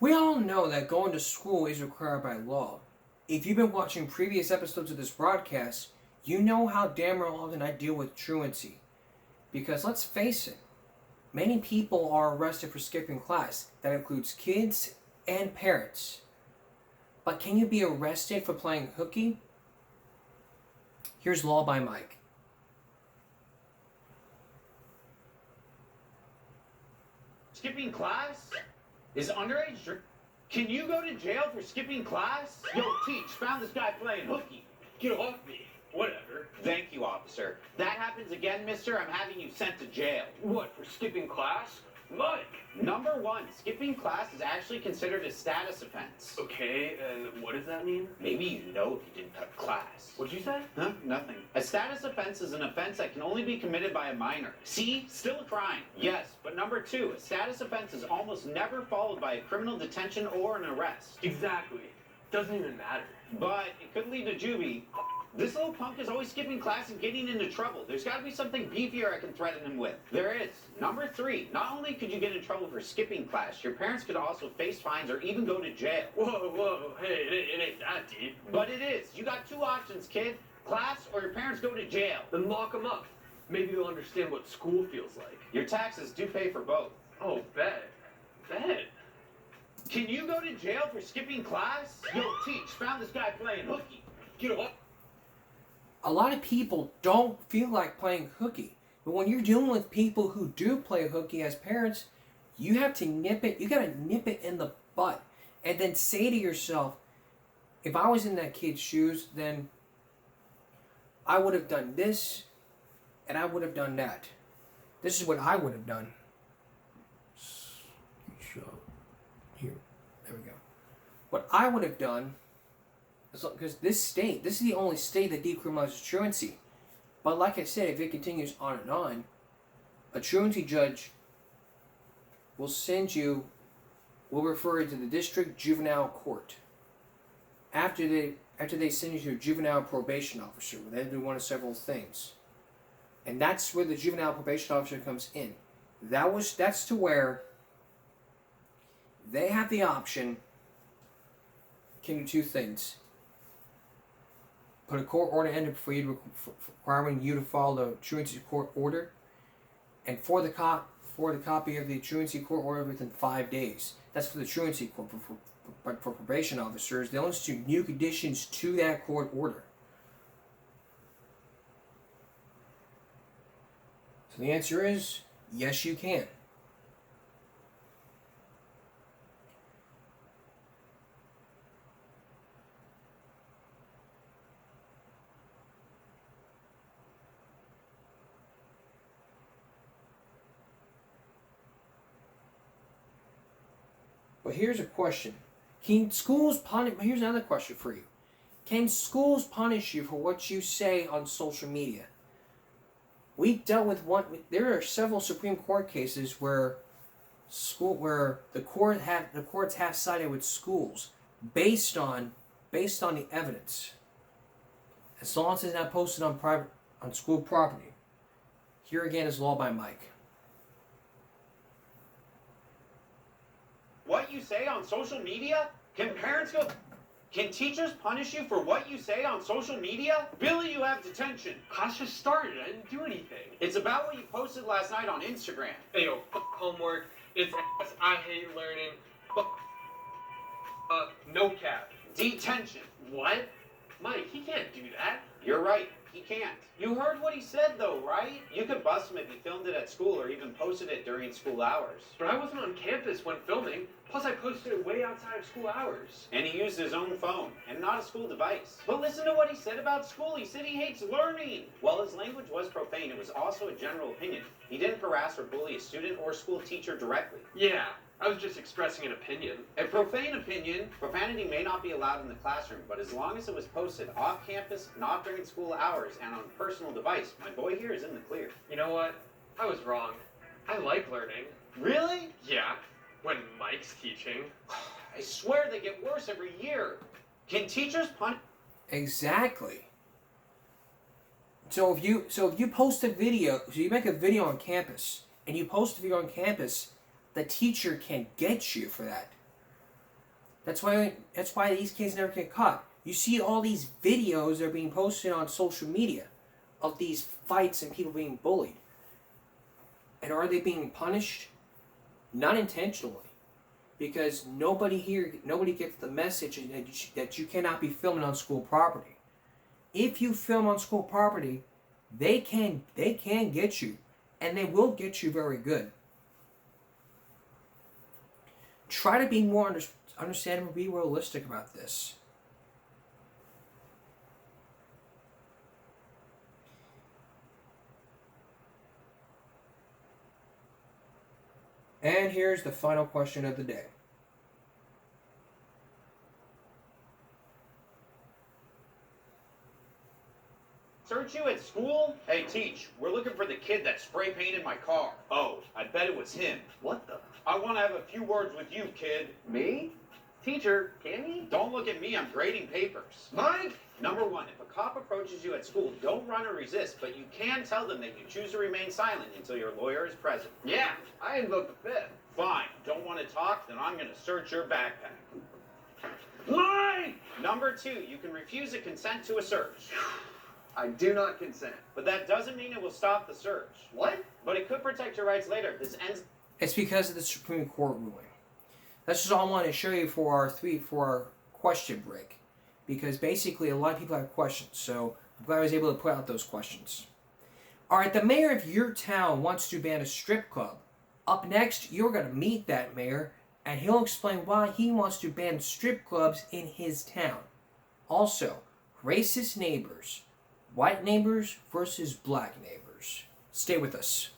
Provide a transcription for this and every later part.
We all know that going to school is required by law. If you've been watching previous episodes of this broadcast, you know how damn often I deal with truancy. Because let's face it, many people are arrested for skipping class. That includes kids and parents. But can you be arrested for playing hooky? Here's Law by Mike. Skipping class? Is underage drink? Can you go to jail for skipping class? Yo, Teach, found this guy playing hooky. Get off me. Whatever. Thank you, officer. That happens again, mister, I'm having you sent to jail. What, for skipping class? Mike! Number one, skipping class is actually considered a status offense. Okay, and what does that mean? Maybe you know if you didn't cut class. What'd you say? Huh? Nothing. A status offense is an offense that can only be committed by a minor. See? Still a crime. Yes, but number two, a status offense is almost never followed by a criminal detention or an arrest. Exactly. Doesn't even matter. But it could lead to juvie. This little punk is always skipping class and getting into trouble. There's got to be something beefier I can threaten him with. There is. Number three, not only could you get in trouble for skipping class, your parents could also face fines or even go to jail. Whoa, hey, it ain't that deep. But it is. You got two options, kid. Class or your parents go to jail. Then lock them up. Maybe you'll understand what school feels like. Your taxes do pay for both. Oh, bet. Can you go to jail for skipping class? Yo, Teach, found this guy playing hooky. Get off. A lot of people don't feel like playing hooky. But when you're dealing with people who do play hooky as parents, you have to nip it. You gotta nip it in the butt. And then say to yourself, if I was in that kid's shoes, then I would have done this and I would have done that. This is what I would have done. Here. There we go. What I would have done, because this is the only state that decriminalizes truancy. But like I said, if it continues on and on, a truancy judge will refer you to the district juvenile court. After they send you to a juvenile probation officer, where they do one of several things. And that's where the juvenile probation officer comes in. That's to where they have the option, can do two things. Put a court order in for you requiring you to follow the truancy court order, and for the copy of the truancy court order within 5 days. That's for the truancy court. But for probation officers, they'll institute new conditions to that court order. So the answer is yes, you can. But here's a question. Here's another question for you. Can schools punish you for what you say on social media? We dealt with there are several Supreme Court cases where the courts have sided with schools based on the evidence. As long as it's not posted on school property. Here again is Law by Mike. What you say on social media? Can teachers punish you for what you say on social media? Billy, you have detention. Class just started. I didn't do anything. It's about what you posted last night on Instagram. Hey, yo, homework. It's ass. I hate learning. No cap. Detention. What? Mike, he can't do that. You're right. He can't. You heard what he said, though, right? You could bust him if he filmed it at school or even posted it during school hours. But I wasn't on campus when filming. Plus, I posted it way outside of school hours. And he used his own phone, and not a school device. But listen to what he said about school. He said he hates learning. While his language was profane, it was also a general opinion. He didn't harass or bully a student or school teacher directly. Yeah, I was just expressing an opinion. A profane opinion. Profanity may not be allowed in the classroom, but as long as it was posted off campus, not during school hours, and on a personal device, my boy here is in the clear. You know what? I was wrong. I like learning. Really? Yeah, when Mike's teaching. I swear they get worse every year. Can teachers punish? Exactly. So if you post a video, so you make a video on campus, and you post a video on campus, the teacher can get you for that. That's why these kids never get caught. You see all these videos that are being posted on social media of these fights and people being bullied. And are they being punished? Not intentionally. Because nobody gets the message that you cannot be filming on school property. If you film on school property, they can get you. And they will get you very good. Try to be more understandable, be realistic about this. And here's the final question of the day. Search you at school? Hey, Teach, we're looking for the kid that spray painted my car. Oh, I bet it was him. What the? I want to have a few words with you, kid. Me? Teacher, can he? Don't look at me, I'm grading papers. Mike? Number one, if a cop approaches you at school, don't run or resist, but you can tell them that you choose to remain silent until your lawyer is present. Yeah, I invoked the fifth. Fine. Don't want to talk? Then I'm going to search your backpack. Mike! Number two, you can refuse a consent to a search. I do not consent. But that doesn't mean it will stop the search. What? But it could protect your rights later. This ends... It's because of the Supreme Court ruling. That's just all I wanted to show you for our question break. Because basically a lot of people have questions. So I'm glad I was able to put out those questions. Alright, the mayor of your town wants to ban a strip club. Up next, you're going to meet that mayor, and he'll explain why he wants to ban strip clubs in his town. Also, racist neighbors. White neighbors versus black neighbors. Stay with us.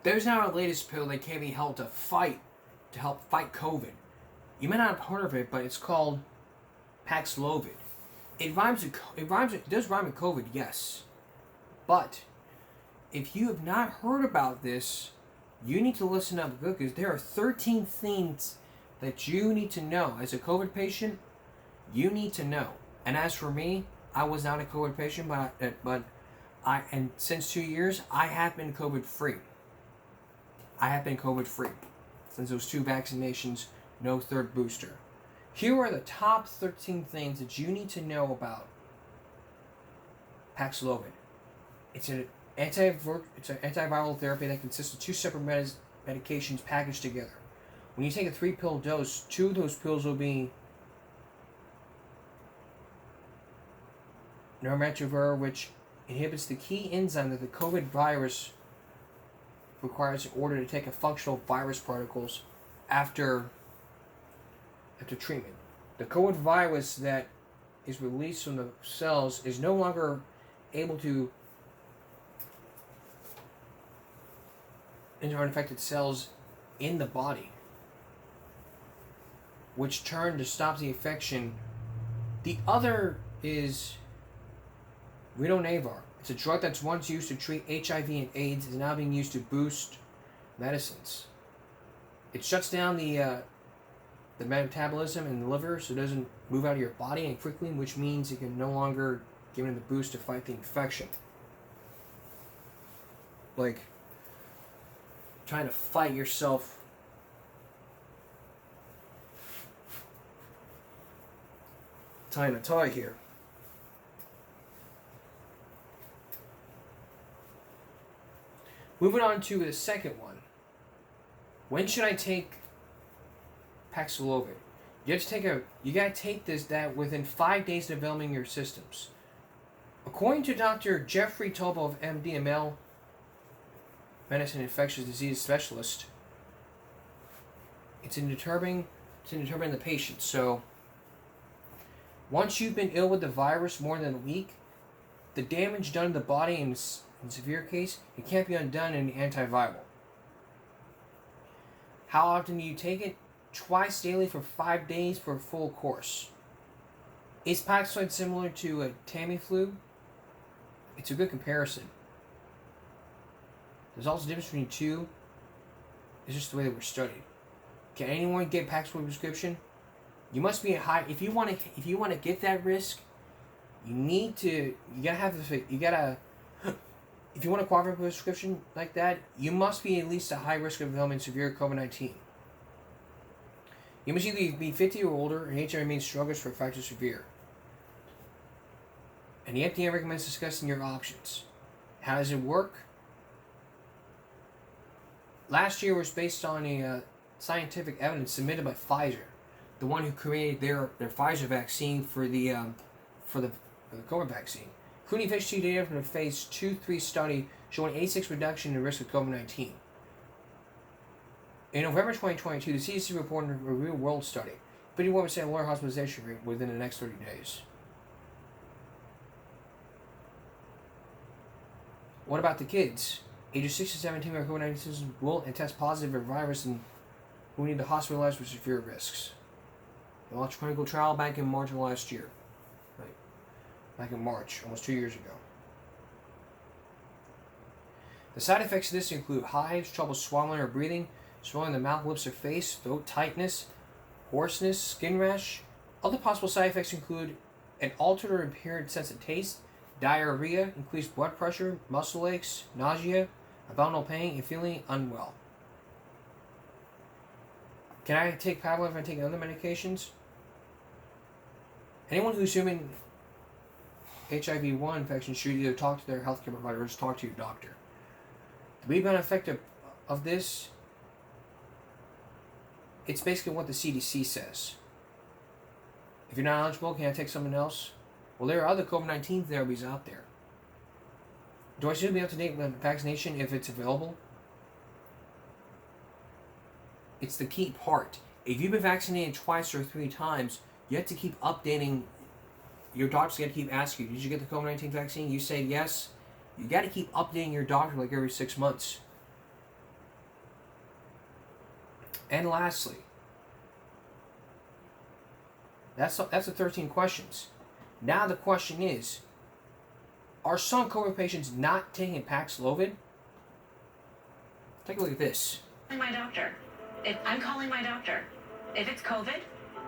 There's now a latest pill that can be held to help fight COVID. You may not have heard of it, but it's called Paxlovid. It does rhyme with COVID, yes. But if you have not heard about this, you need to listen up good, because there are 13 things that you need to know. As a COVID patient, you need to know. And as for me, I was not a COVID patient, and since 2 years, I have been COVID free. I have been COVID free since those 2 vaccinations, no third booster. Here are the top 13 things that you need to know about Paxlovid. It's an antiviral therapy that consists of 2 separate medications packaged together. When you take a 3-pill dose, 2 of those pills will be nirmatrelvir, which inhibits the key enzyme that the COVID virus requires in order to take a functional virus particles after treatment. The COVID virus that is released from the cells is no longer able to enter infected cells in the body, which turn to stop the infection. The other is Ritonavir. It's a drug that's once used to treat HIV and AIDS, is now being used to boost medicines. It shuts down the metabolism in the liver, so it doesn't move out of your body and quickly, which means it can no longer give it the boost to fight the infection. Like trying to fight yourself. Tying a tie here. Moving on to the second one. When should I take Paxlovid? You gotta take that within 5 days of developing your systems. According to Dr. Jeffrey Tobo of MD, medicine infectious disease specialist, it's in determining the patient. So once you've been ill with the virus more than a week, the damage done to the body in severe case, it can't be undone in the antiviral. How often do you take it? Twice daily for 5 days for a full course. Is Paxlovid similar to a Tamiflu? It's a good comparison. There's also a difference between the two. It's just the way they were studied. Can anyone get Paxlovid prescription? You must be a high. If you want to get that risk, if you want to qualify for a prescription like that, you must be at least a high risk of developing severe COVID-19. You must either be 50 or older, and HIV remains strugglers for fracture severe. And the FDA recommends discussing your options. How does it work? Last year was based on a scientific evidence submitted by Pfizer, the one who created their Pfizer vaccine for the COVID vaccine, including phase 2 data from the phase 2-3 study showing 86% reduction in the risk of COVID-19. In November 2022, the CDC reported a real-world study, 51% lower hospitalization rate within the next 30 days. What about the kids? Ages 6 to 17 who have COVID-19 symptoms will and test positive for virus and who need to hospitalize with severe risks. They launched a clinical trial back in March of last year. Right. Back in March, almost 2 years ago. The side effects of this include hives, trouble swallowing or breathing, swelling the mouth, lips, or face, throat tightness, hoarseness, skin rash. Other possible side effects include an altered or impaired sense of taste, diarrhea, increased blood pressure, muscle aches, nausea, abdominal pain, and feeling unwell. Can I take Pavlov if I take other medications? Anyone who's assuming HIV-1 infection should either talk to their healthcare provider or just talk to your doctor. The rebound effect of this, it's basically what the CDC says. If you're not eligible, can I take someone else? Well, there are other COVID-19 therapies out there. Do I still be up to date with vaccination if it's available? It's the key part. If you've been vaccinated twice or 3 times, you have to keep updating. Your doctor's got to keep asking you, did you get the COVID-19 vaccine? You say yes. You got to keep updating your doctor like every 6 months. And lastly, that's the 13 questions. Now the question is, are some COVID patients not taking Paxlovid? Take a look at this. My doctor. I'm calling my doctor. If it's COVID,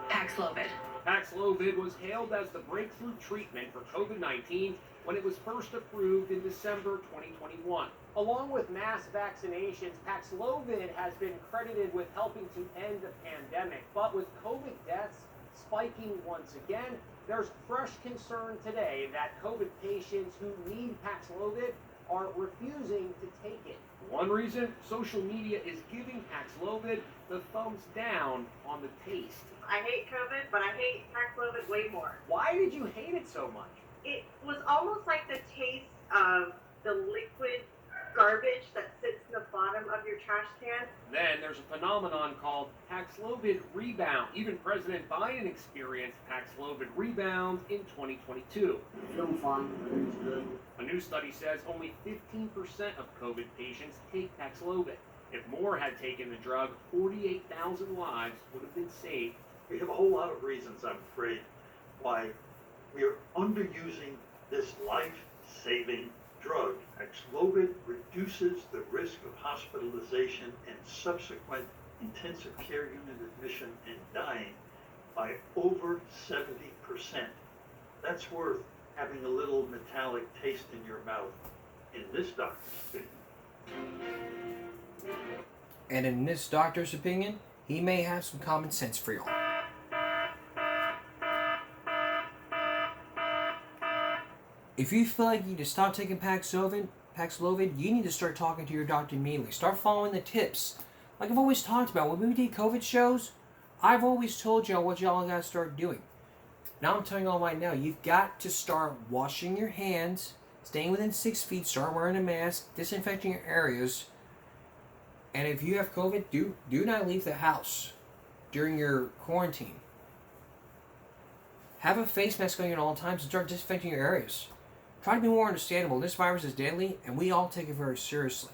Paxlovid. Paxlovid was hailed as the breakthrough treatment for COVID-19 when it was first approved in December 2021. Along with mass vaccinations, Paxlovid has been credited with helping to end the pandemic. But with COVID deaths spiking once again, there's fresh concern today that COVID patients who need Paxlovid are refusing to take it. One reason, social media is giving Paxlovid the thumbs down on the taste. I hate COVID, but I hate Paxlovid way more. Why did you hate it so much? It was almost like the taste of the liquid garbage that sits in the bottom of your trash can. Then there's a phenomenon called Paxlovid rebound. Even President Biden experienced Paxlovid rebound in 2022. Feel fine, everything's good. A new study says only 15% of COVID patients take Paxlovid. If more had taken the drug, 48,000 lives would have been saved. We have a whole lot of reasons, I'm afraid, why we are underusing this life-saving drug. Paxlovid reduces the risk of hospitalization and subsequent intensive care unit admission and dying by over 70%. That's worth having a little metallic taste in your mouth, in this doctor's opinion. And in this doctor's opinion, he may have some common sense for y'all. If you feel like you need to stop taking Paxlovid, you need to start talking to your doctor immediately. Start following the tips. Like I've always talked about, when we did COVID shows, I've always told y'all what y'all gotta start doing. Now I'm telling y'all right now, you've got to start washing your hands, staying within 6 feet, start wearing a mask, disinfecting your areas. And if you have COVID, do not leave the house during your quarantine. Have a face mask on at all times and start disinfecting your areas. Try to be more understandable. This virus is deadly, and we all take it very seriously.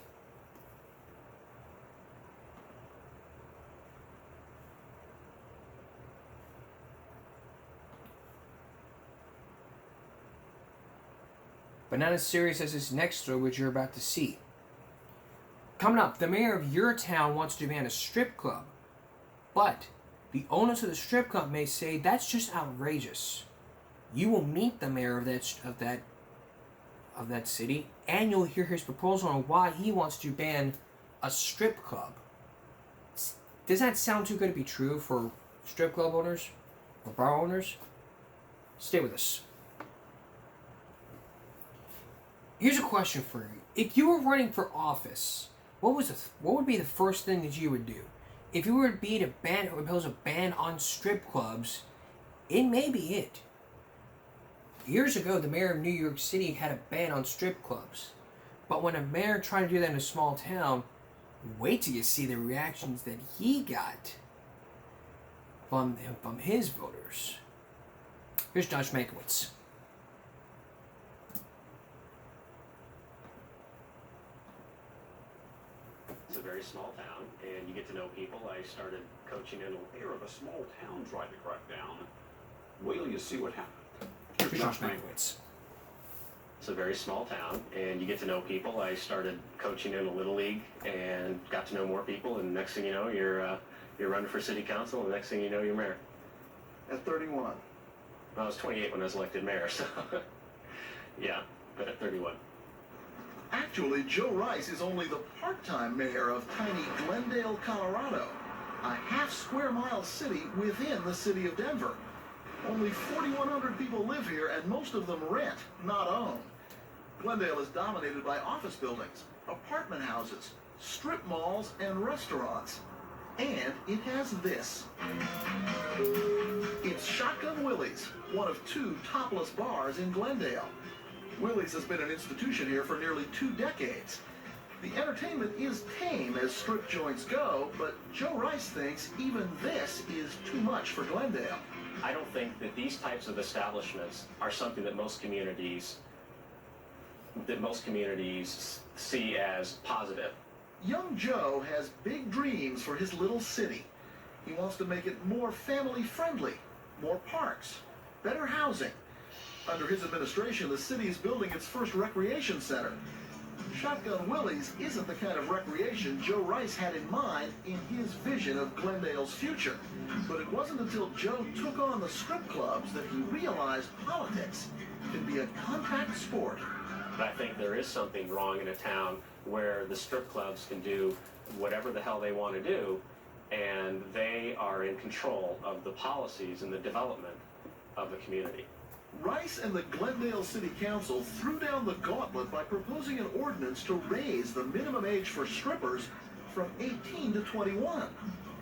But not as serious as this next story, which you're about to see. Coming up, the mayor of your town wants to ban a strip club, but the owners of the strip club may say that's just outrageous. You will meet the mayor of that city, and you'll hear his proposal on why he wants to ban a strip club. Does that sound too good to be true for strip club owners or bar owners, stay with us. Here's a question for you. If you were running for office, what would be the first thing that you would do? If you were to impose a ban on strip clubs, it may be it. Years ago, the mayor of New York City had a ban on strip clubs. But when a mayor tried to do that in a small town, wait till you see the reactions that he got from his voters. Here's Josh Mankiewicz. It's a very small town, and you get to know people. I started coaching in a Mayor of a small town tried to crack down. Wait till you see what happened. Here's Josh Mankiewicz. It's a very small town, and you get to know people. I started coaching in a little league and got to know more people, and next thing you know, you're running for city council, and next thing you know, you're mayor. At 31. Well, I was 28 when I was elected mayor, so yeah, but at 31. Actually, Joe Rice is only the part-time mayor of tiny Glendale, Colorado, a half-square-mile city within the city of Denver. Only 4,100 people live here, and most of them rent, not own. Glendale is dominated by office buildings, apartment houses, strip malls, and restaurants. And it has this. It's Shotgun Willie's, one of 2 topless bars in Glendale. Willie's has been an institution here for nearly 2 decades. The entertainment is tame as strip joints go, but Joe Rice thinks even this is too much for Glendale. I don't think that these types of establishments are something that most communities see as positive. Young Joe has big dreams for his little city. He wants to make it more family-friendly, more parks, better housing. Under his administration, the city is building its first recreation center. Shotgun Willie's isn't the kind of recreation Joe Rice had in mind in his vision of Glendale's future. But it wasn't until Joe took on the strip clubs that he realized politics can be a contact sport. But I think there is something wrong in a town where the strip clubs can do whatever the hell they want to do, and they are in control of the policies and the development of the community. Rice and the Glendale City Council threw down the gauntlet by proposing an ordinance to raise the minimum age for strippers from 18 to 21,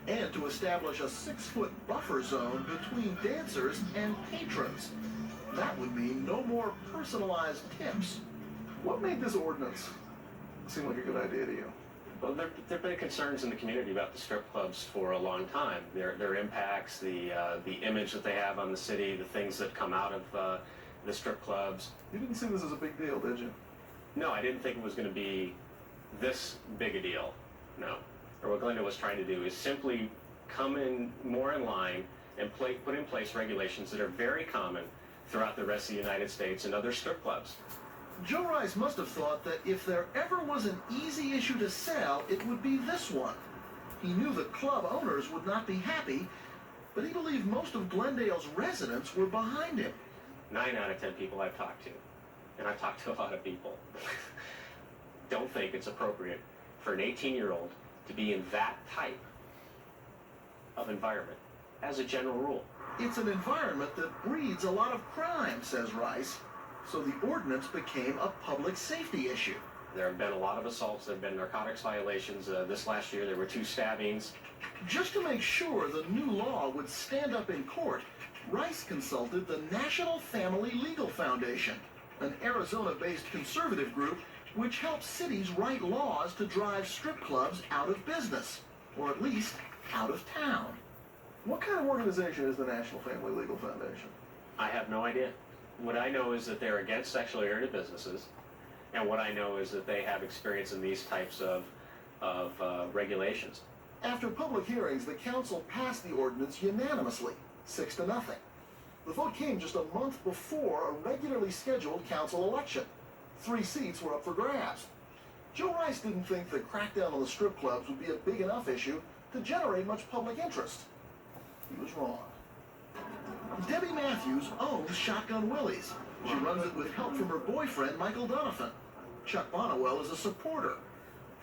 and to establish a 6-foot buffer zone between dancers and patrons. That would mean no more personalized tips. What made this ordinance seem like a good idea to you? Well, there have been concerns in the community about the strip clubs for a long time. Their impacts, the image that they have on the city, the things that come out of the strip clubs. You didn't see this as a big deal, did you? No, I didn't think it was going to be this big a deal. No. Or what Glendale was trying to do is simply come in more in line and put in place regulations that are very common throughout the rest of the United States and other strip clubs. Joe Rice must have thought that if there ever was an easy issue to sell, it would be this one. He knew the club owners would not be happy, but he believed most of Glendale's residents were behind him. 9 out of 10 people I've talked to, and I've talked to a lot of people, don't think it's appropriate for an 18-year-old to be in that type of environment, as a general rule. It's an environment that breeds a lot of crime, says Rice. So the ordinance became a public safety issue. There have been a lot of assaults. There have been narcotics violations. This last year, there were 2 stabbings. Just to make sure the new law would stand up in court, Rice consulted the National Family Legal Foundation, an Arizona-based conservative group which helps cities write laws to drive strip clubs out of business, or at least out of town. What kind of organization is the National Family Legal Foundation? I have no idea. What I know is that they're against sexually oriented businesses, and what I know is that they have experience in these types of regulations. After public hearings, the council passed the ordinance unanimously, 6-0. The vote came just a month before a regularly scheduled council election. 3 seats were up for grabs. Joe Rice didn't think the crackdown on the strip clubs would be a big enough issue to generate much public interest. He was wrong. Debbie Matthews owns Shotgun Willie's. She runs it with help from her boyfriend, Michael Donovan. Chuck Bonnewell is a supporter.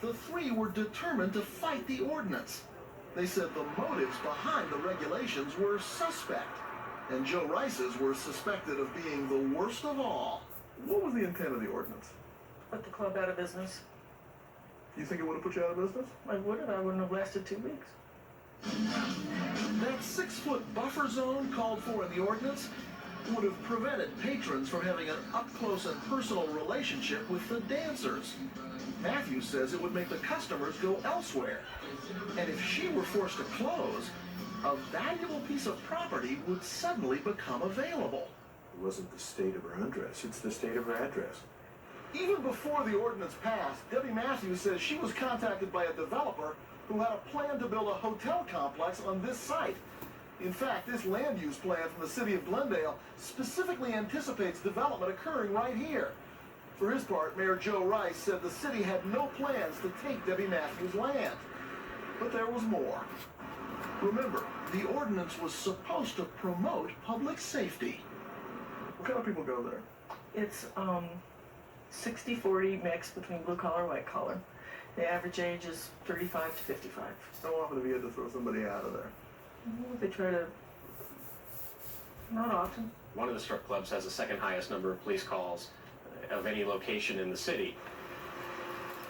The 3 were determined to fight the ordinance. They said the motives behind the regulations were suspect, and Joe Rice's were suspected of being the worst of all. What was the intent of the ordinance? Put the club out of business. You think it would have put you out of business? I would have. I wouldn't have lasted 2 weeks. That 6-foot buffer zone called for in the ordinance would have prevented patrons from having an up-close and personal relationship with the dancers. Matthews says it would make the customers go elsewhere. And if she were forced to close, a valuable piece of property would suddenly become available. It wasn't the state of her undress, it's the state of her address. Even before the ordinance passed, Debbie Matthews says she was contacted by a developer who had a plan to build a hotel complex on this site. In fact, this land use plan from the city of Glendale specifically anticipates development occurring right here. For his part, Mayor Joe Rice said the city had no plans to take Debbie Matthews' land. But there was more. Remember, the ordinance was supposed to promote public safety. What kind of people go there? It's 60-40 mix between blue collar and white collar. The average age is 35 to 55. How often have you had to throw somebody out of there? They try to... Not often. One of the strip clubs has the second highest number of police calls of any location in the city.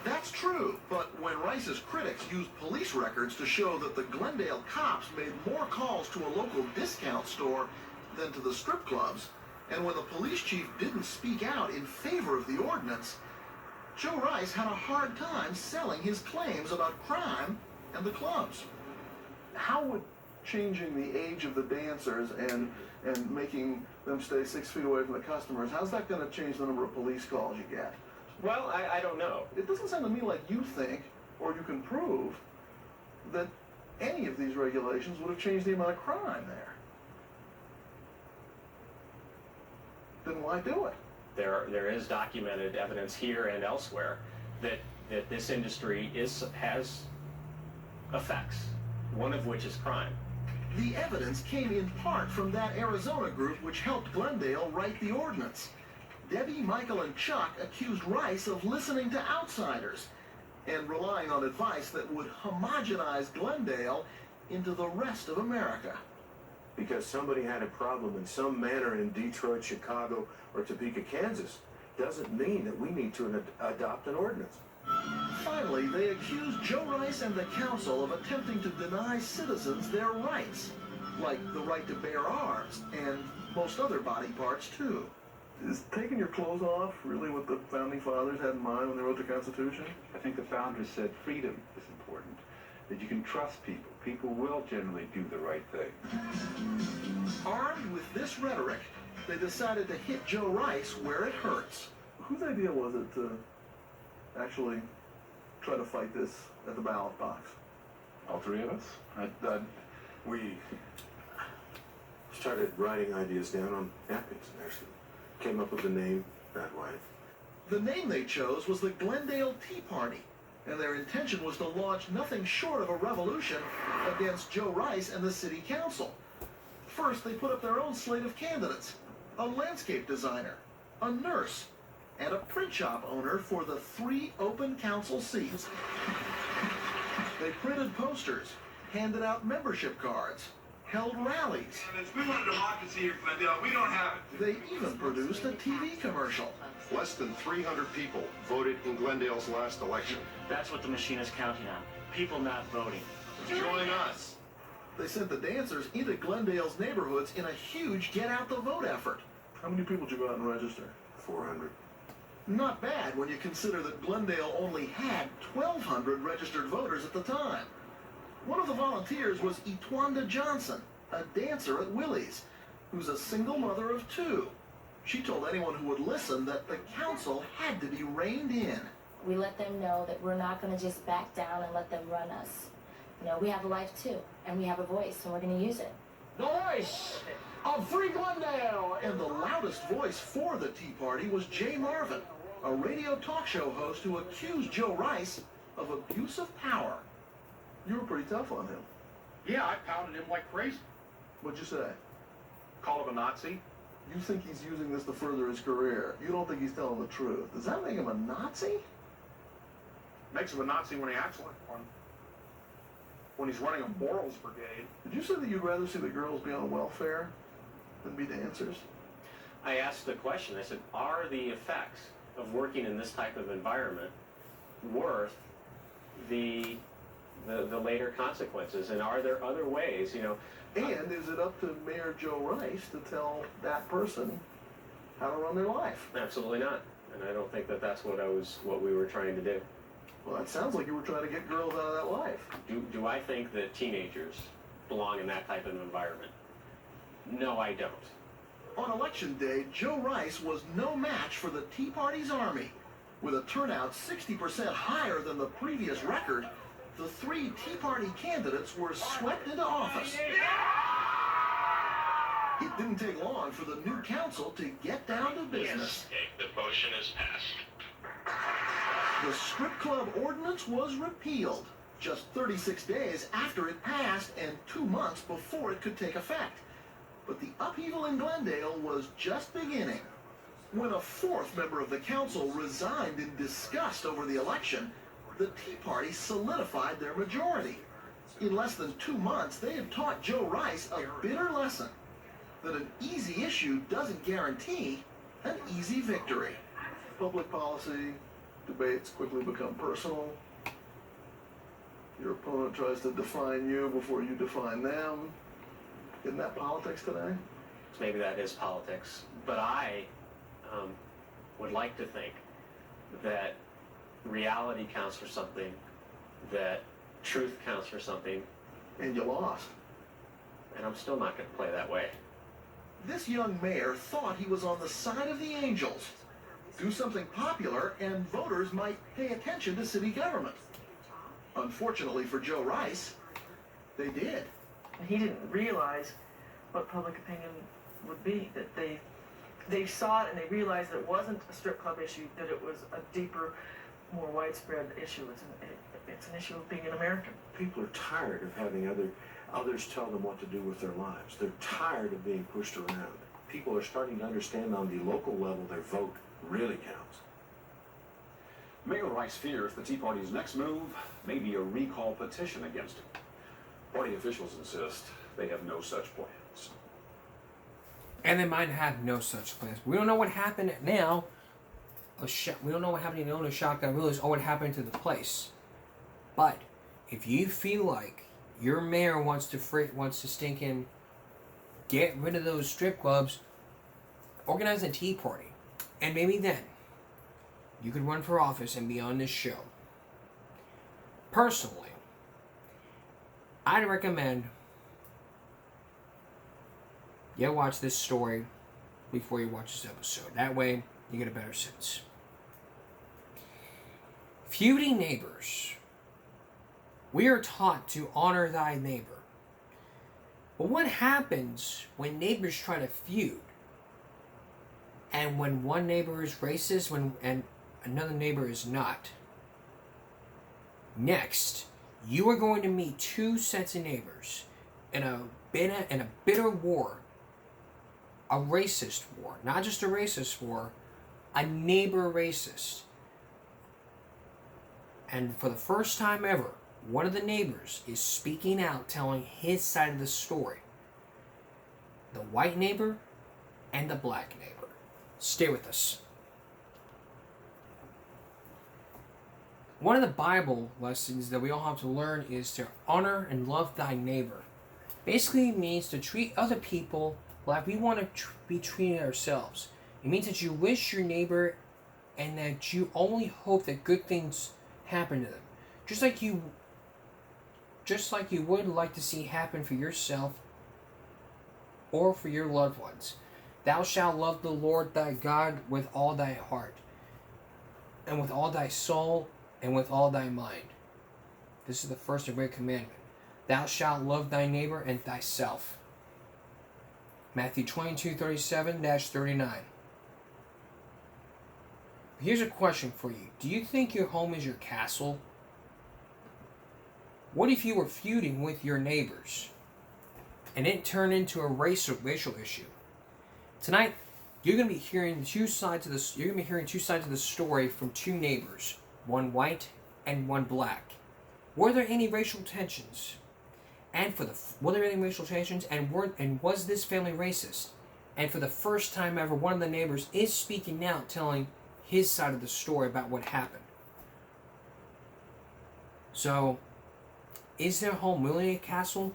That's true, but when Rice's critics used police records to show that the Glendale cops made more calls to a local discount store than to the strip clubs, and when the police chief didn't speak out in favor of the ordinance, Joe Rice had a hard time selling his claims about crime and the clubs. How would changing the age of the dancers and making them stay 6 feet away from the customers, how's that going to change the number of police calls you get? Well, I don't know. It doesn't sound to me like you think, or you can prove, that any of these regulations would have changed the amount of crime there. Then why do it? There is documented evidence here and elsewhere that this industry has effects, one of which is crime. The evidence came in part from that Arizona group which helped Glendale write the ordinance. Debbie, Michael, and Chuck accused Rice of listening to outsiders and relying on advice that would homogenize Glendale into the rest of America. Because somebody had a problem in some manner in Detroit, Chicago, or Topeka, Kansas, doesn't mean that we need to adopt an ordinance. Finally, they accused Joe Rice and the council of attempting to deny citizens their rights, like the right to bear arms and most other body parts, too. Is taking your clothes off really what the Founding Fathers had in mind when they wrote the Constitution? I think the founders said freedom is important, that you can trust people. People will generally do the right thing. Armed with this rhetoric, they decided to hit Joe Rice where it hurts. Whose idea was it to actually try to fight this at the ballot box? All three of us. We started writing ideas down on napkins and actually came up with the name that way. The name they chose was the Glendale Tea Party, and their intention was to launch nothing short of a revolution against Joe Rice and the city council. First, they put up their own slate of candidates: a landscape designer, a nurse, and a print shop owner for the 3 open council seats. They printed posters, handed out membership cards, held rallies. We want a democracy here, Glendale. We don't have it. They even produced a TV commercial. Less than 300 people voted in Glendale's last election. That's what the machine is counting on. People not voting. Join us. They sent the dancers into Glendale's neighborhoods in a huge get-out-the-vote effort. How many people did you go out and register? 400. Not bad when you consider that Glendale only had 1,200 registered voters at the time. One of the volunteers was Etwanda Johnson, a dancer at Willie's, who's a single mother of 2. She told anyone who would listen that the council had to be reined in. We let them know that we're not going to just back down and let them run us. You know, we have a life too, and we have a voice, and we're going to use it. The voice of Free Glendale! And the loudest voice for the Tea Party was Jay Marvin, a radio talk show host who accused Joe Rice of abuse of power. You were pretty tough on him. Yeah, I pounded him like crazy. What'd you say? Call him a Nazi. You think he's using this to further his career. You don't think he's telling the truth. Does that make him a Nazi? Makes him a Nazi when he acts like one. when he's running a morals brigade. Did you say that you'd rather see the girls be on welfare than be dancers? I asked the question, I said, are the effects of working in this type of environment worth the later consequences, and are there other ways, you know? And is it up to Mayor Joe Rice to tell that person how to run their life? Absolutely not. And I don't think that that's what we were trying to do. Well, that sounds like you were trying to get girls out of that life. Do I think that teenagers belong in that type of environment? No, I don't. On election day, Joe Rice was no match for the Tea Party's army. With a turnout 60% higher than the previous record, the 3 Tea Party candidates were swept into office. It didn't take long for the new council to get down to business. The motion is passed. The strip club ordinance was repealed, just 36 days after it passed and 2 months before it could take effect. But the upheaval in Glendale was just beginning. When a 4th member of the council resigned in disgust over the election, the Tea Party solidified their majority. In less than 2 months, they had taught Joe Rice a bitter lesson that an easy issue doesn't guarantee an easy victory. Public policy debates quickly become personal. Your opponent tries to define you before you define them. Isn't that politics today? Maybe that is politics, but I would like to think that reality counts for something, that truth counts for something. And you lost. And I'm still not going to play that way. This young mayor thought he was on the side of the angels. Do something popular and voters might pay attention to city government. Unfortunately for Joe Rice, they did. He didn't realize what public opinion would be, that they saw it and they realized that it wasn't a strip club issue, that it was a deeper, more widespread issue. It's an issue of being an American. People are tired of having others tell them what to do with their lives. They're tired of being pushed around. People are starting to understand on the local level their vote really counts. Mayor Rice fears the Tea Party's next move may be a recall petition against him. Party officials insist they have no such plans. And they might have no such plans. We don't know what happened now. We don't know what happened in the owner shotgun rulers or what happened to the place. But if you feel like your mayor wants to stink in, get rid of those strip clubs, organize a tea party, and maybe then you could run for office and be on this show. Personally, I'd recommend you watch this story before you watch this episode. That way, you get a better sense. Feuding neighbors. We are taught to honor thy neighbor. But what happens when neighbors try to feud? And when one neighbor is racist and another neighbor is not? Next, you are going to meet 2 sets of neighbors in a bitter war. A racist war. Not just a racist war, a neighbor racist. And for the first time ever, one of the neighbors is speaking out, telling his side of the story. The white neighbor and the black neighbor. Stay with us. One of the Bible lessons that we all have to learn is to honor and love thy neighbor. Basically, it means to treat other people like we want to be treated ourselves. It means that you wish your neighbor and that you only hope that good things happen to them. Just like you would like to see happen for yourself or for your loved ones. Thou shalt love the Lord thy God with all thy heart, and with all thy soul, and with all thy mind. This is the first and great commandment. Thou shalt love thy neighbor and thyself. Matthew 22:37-39. Here's a question for you. Do you think your home is your castle? What if you were feuding with your neighbors and it turned into a racial issue? Tonight, you're going to be hearing two sides of the story from 2 neighbors, one white and one black. Were there any racial tensions? And were there any racial tensions? And was this family racist? And for the first time ever, one of the neighbors is speaking now, telling his side of the story about what happened. So, is their home really a castle?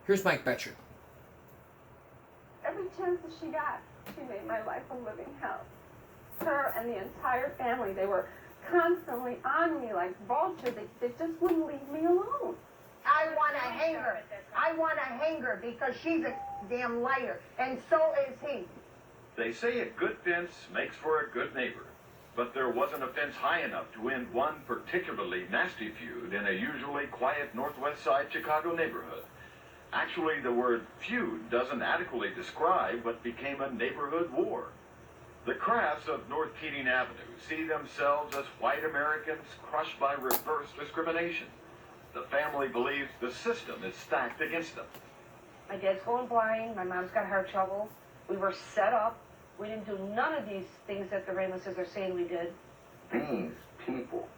Here's Mike Betcher. Every chance that she got, she made my life a living hell. Her and the entire family, they were constantly on me like vultures. They just wouldn't leave me alone. I want to hang her. I want to hang her because she's a damn liar, and so is he. They say a good fence makes for a good neighbor, but there wasn't a fence high enough to end one particularly nasty feud in a usually quiet northwest side Chicago neighborhood. Actually, the word feud doesn't adequately describe what became a neighborhood war. The Crafts of North Keating Avenue see themselves as white Americans crushed by reverse discrimination. The family believes the system is stacked against them. My dad's going blind. My mom's got heart trouble. We were set up. We didn't do none of these things that the Ramoses are saying we did. These people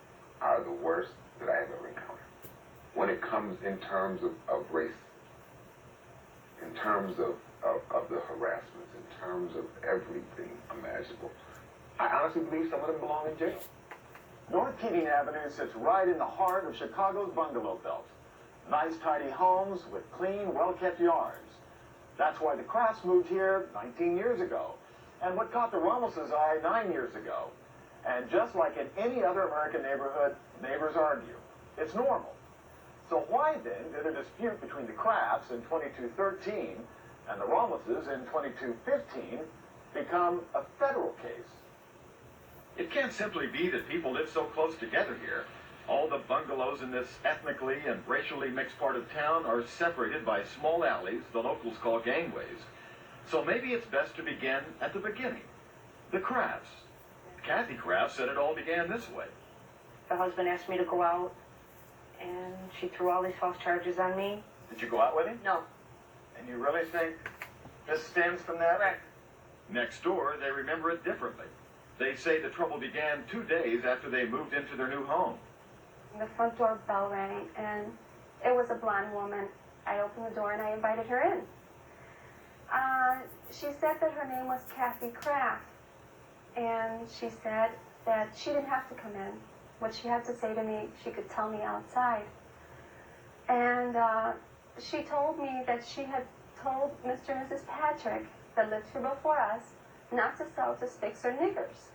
are the worst that I have ever encountered. When it comes in terms of race, in terms of the harassment, in terms of everything imaginable, I honestly believe some of them belong in jail. North Keating Avenue sits right in the heart of Chicago's bungalow belt. Nice, tidy homes with clean, well-kept yards. That's why the Crafts moved here 19 years ago, and what caught the Ramoses' eye 9 years ago. And just like in any other American neighborhood, neighbors argue. It's normal. So why then did a dispute between the Crafts in 2213 and the Ramoses in 2215 become a federal case? It can't simply be that people live so close together here. All the bungalows in this ethnically and racially mixed part of town are separated by small alleys the locals call gangways. So maybe it's best to begin at the beginning. The Crafts. Kathy Kraft said it all began this way. The husband asked me to go out, and she threw all these false charges on me. Did you go out with him? No. And you really think this stems from that? Correct. Next door, they remember it differently. They say the trouble began 2 days after they moved into their new home. The front door bell rang, and it was a blonde woman. I opened the door and I invited her in. She said that her name was Kathy Kraft, and she said that she didn't have to come in. What she had to say to me, she could tell me outside. And she told me that she had told Mr. and Mrs. Patrick that lived here before us not to sell to sticks or niggers.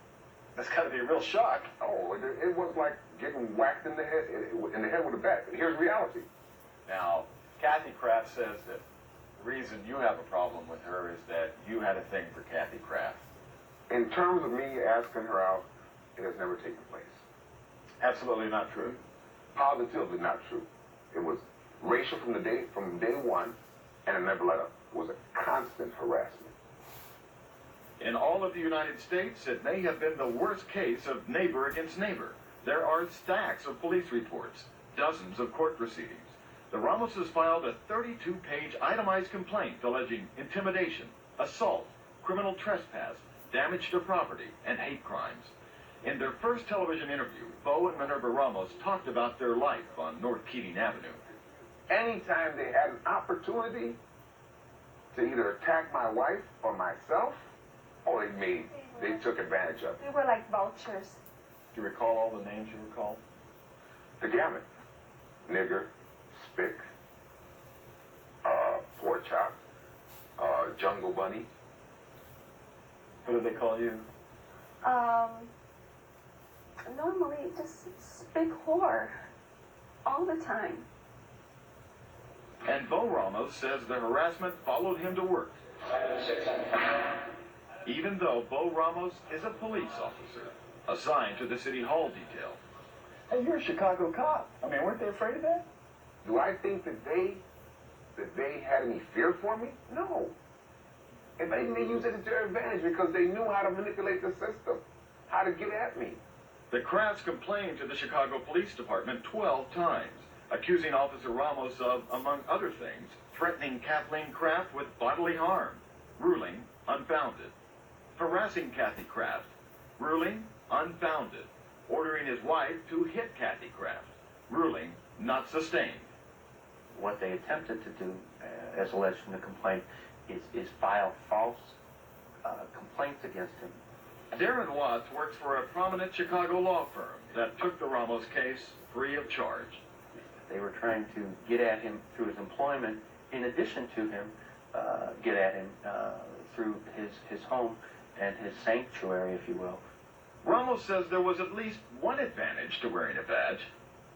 That's got to be a real shock. Oh, it was like getting whacked in the head with a bat. Here's reality. Now, Kathy Kraft says that the reason you have a problem with her is that you had a thing for Kathy Kraft. In terms of me asking her out, it has never taken place. Absolutely not true. Positively not true. It was racial from day one, and it never let up. It was a constant harassment. In all of the United States, it may have been the worst case of neighbor against neighbor. There are stacks of police reports, dozens of court proceedings. The Ramoses filed a 32-page itemized complaint alleging intimidation, assault, criminal trespass, damage to property, and hate crimes. In their first television interview, Bo and Minerva Ramos talked about their life on North Keating Avenue. Anytime they had an opportunity to either attack my wife or myself, they took advantage of it. We were like vultures. Do you recall all the names you recall? The gamut. Nigger, spick, pork chop, jungle bunny. What did they call you? Normally just big whore. All the time. And Bo Ramos says the harassment followed him to work. Even though Bo Ramos is a police officer assigned to the City Hall detail. Hey, you're a Chicago cop. I mean, weren't they afraid of that? Do I think that they had any fear for me? No. If anything, they used it to their advantage because they knew how to manipulate the system, how to get at me. The Crafts complained to the Chicago Police Department 12 times, accusing Officer Ramos of, among other things, threatening Kathleen Kraft with bodily harm, ruling unfounded. Harassing Kathy Kraft, ruling unfounded. Ordering his wife to hit Kathy Kraft, ruling not sustained. What they attempted to do, as alleged in the complaint, is file false complaints against him. Darren Watts works for a prominent Chicago law firm that took the Ramos case free of charge. They were trying to get at him through his employment, in addition to him, get at him through his home and his sanctuary, if you will. Ramos says there was at least one advantage to wearing a badge.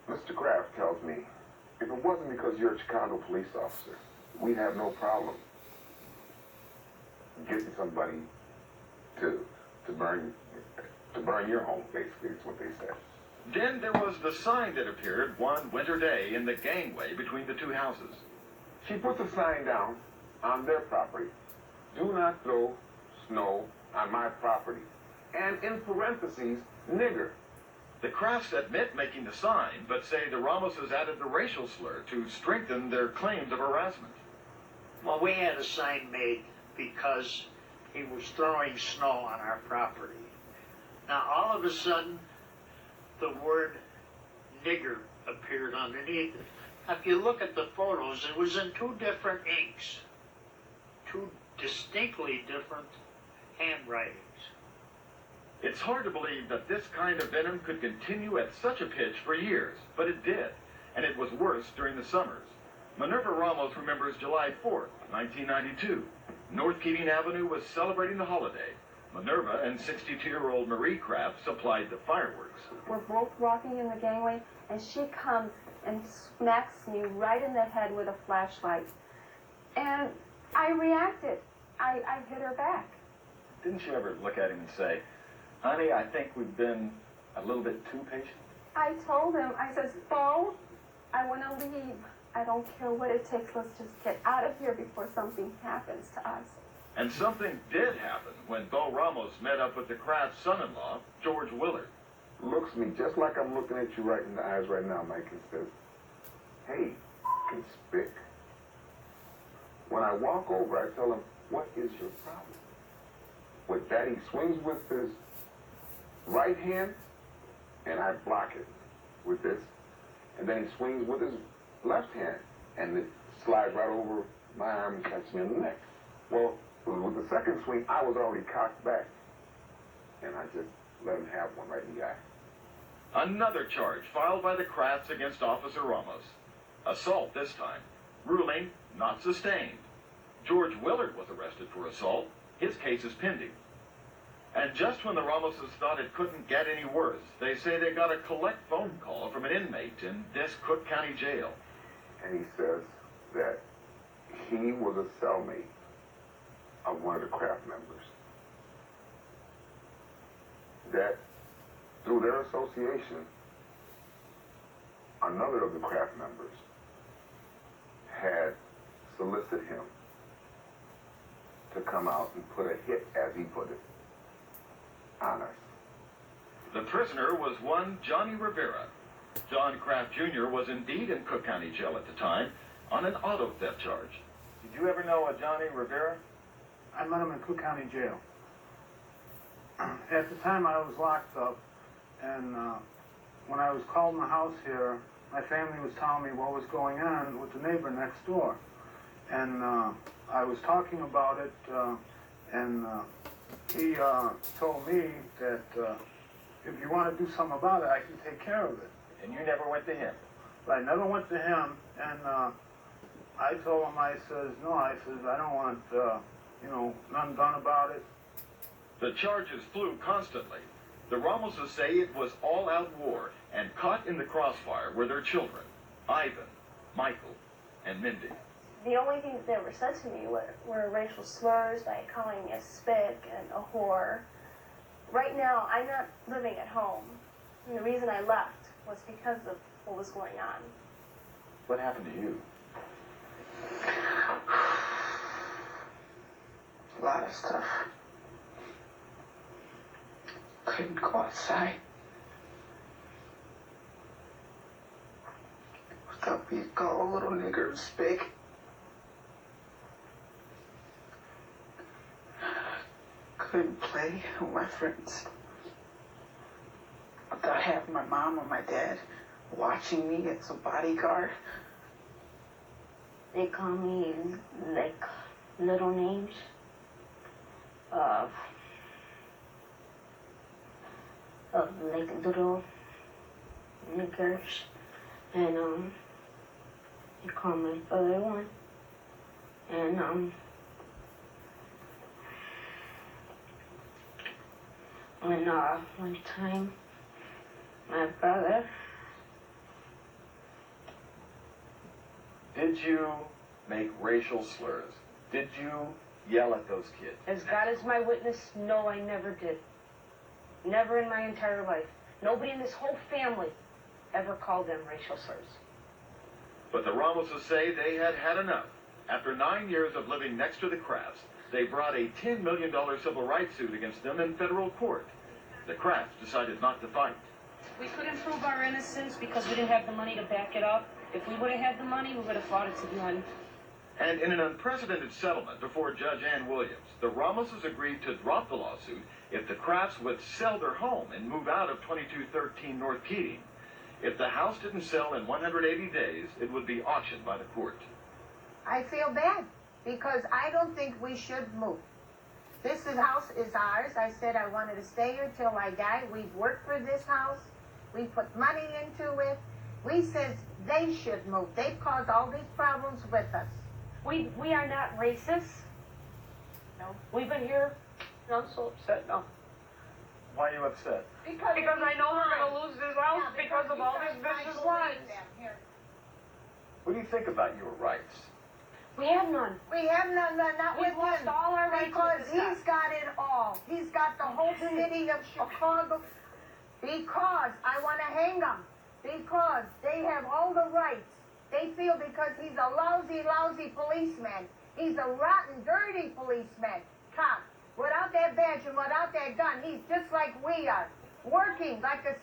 Mr. Kraft tells me if it wasn't because you're a Chicago police officer, we'd have no problem getting somebody to burn your home, basically, is what they said. Then there was the sign that appeared one winter day in the gangway between the two houses. She puts a sign down on their property. Do not throw snow on my property. And in parentheses, nigger. The Crafts admit making the sign, but say the Ramoses added the racial slur to strengthen their claims of harassment. Well, we had a sign made because he was throwing snow on our property. Now, all of a sudden, the word nigger appeared underneath it. If you look at the photos, it was in two different inks, two distinctly different handwritings. It's hard to believe that this kind of venom could continue at such a pitch for years, but it did, and it was worse during the summers. Minerva Ramos remembers July 4th, 1992. North Keating Avenue was celebrating the holiday. Minerva and 62-year-old Marie Kraft supplied the fireworks. We're both walking in the gangway, and she comes and smacks me right in the head with a flashlight. And I reacted. I hit her back. Didn't you ever look at him and say, honey, I think we've been a little bit too patient? I told him, I says, Bo, I want to leave. I don't care what it takes. Let's just get out of here before something happens to us. And something did happen when Bo Ramos met up with the Kraft's son-in-law, George Willard. Looks at me just like I'm looking at you right in the eyes right now, Mike, and says, hey, Spick. When I walk over, I tell him, what is your problem? With that, he swings with his right hand, and I block it with this. And then he swings with his left hand, and it slides right over my arm and catches me in the neck. Well, with the second swing, I was already cocked back, and I just let him have one right in the eye. Another charge filed by the Krafts against Officer Ramos. Assault this time. Ruling not sustained. George Willard was arrested for assault. His case is pending. And just when the Ramoses thought it couldn't get any worse, they say they got a collect phone call from an inmate in this Cook County jail. And he says that he was a cellmate of one of the Kraft members. That through their association, another of the Kraft members had solicited him to come out and put a hit, as he put it, on us. The prisoner was one Johnny Rivera. John Kraft Jr. was indeed in Cook County Jail at the time on an auto theft charge. Did you ever know a Johnny Rivera? I met him in Cook County Jail. At the time, I was locked up, and when I was called in the house here, my family was telling me what was going on with the neighbor next door. And I was talking about it, and he told me that if you want to do something about it, I can take care of it. And you never went to him? I never went to him, and I told him, I says, no, I don't want, nothing done about it. The charges flew constantly. The Ramoses say it was all-out war, and caught in the crossfire were their children, Ivan, Michael, and Mindy. The only things that were said to me were racial slurs, by calling me a spick and a whore. Right now, I'm not living at home. And the reason I left was because of what was going on. What happened to you? A lot of stuff. Couldn't go outside without being called a little nigger and spick. Couldn't play with my friends without having my mom or my dad watching me as a bodyguard. They call me like little names of like little niggers, and they call my father one, and when one time my brother. Did you make racial slurs? Did you yell at those kids? As God is my witness, no, I never did. Never in my entire life. Nobody in this whole family ever called them racial slurs. But the Ramoses say they had had enough. After 9 years of living next to the Crafts, they brought a $10 million civil rights suit against them in federal court. The Crafts decided not to fight. We couldn't prove our innocence because we didn't have the money to back it up. If we would have had the money, we would have fought it to the end. And in an unprecedented settlement before Judge Ann Williams, the Ramoses agreed to drop the lawsuit if the Crafts would sell their home and move out of 2213 North Keating. If the house didn't sell in 180 days, it would be auctioned by the court. I feel bad because I don't think we should move. House is ours. I said I wanted to stay here till I die. We've worked for this house. We put money into it. We said they should move. They've caused all these problems with us. We are not racist. No. We've been here. I'm so upset now. Why are you upset? Because I know we're going to lose this house because of all these vicious lies. What do you think about your rights? We have none. We have none, not with We've lost him. all our rights because with this he's got it all. He's got the whole city of Chicago. Because I want to hang him. Because they have all the rights. They feel because he's a lousy, lousy policeman. He's a rotten, dirty policeman. Cop. Without that badge and without that gun, he's just like we are. Working like a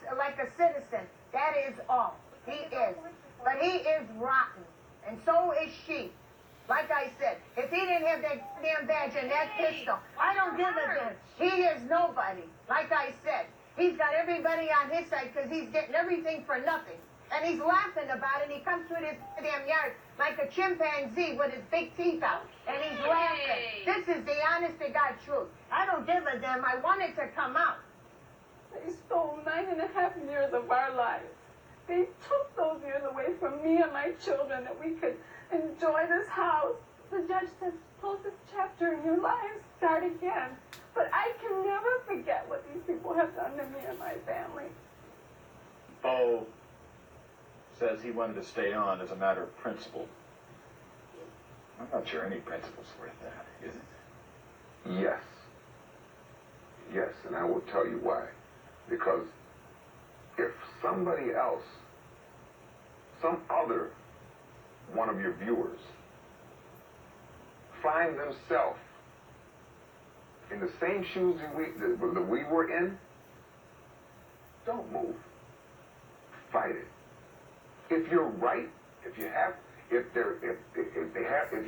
citizen. That is all. He is. But he is rotten. And so is she. Like I said, if he didn't have that damn badge and that pistol, I don't give a damn. He is nobody. Like I said, he's got everybody on his side because he's getting everything for nothing. And he's laughing about it. And he comes through this damn yard like a chimpanzee with his big teeth out. And he's laughing. This is the honest to God truth. I don't give a damn. I want it to come out. They stole 9.5 years of our lives. They took those years away from me and my children that we could enjoy this house. The judge says, close this chapter in your lives, start again. But I can never forget what these people have done to me and my family. Bo says he wanted to stay on as a matter of principle. I'm not sure any principle's worth that, is it? Yes. Yes, and I will tell you why. Because if somebody else, some other one of your viewers, find themselves in the same shoes that we were in, don't move. Fight it. If you're right, if you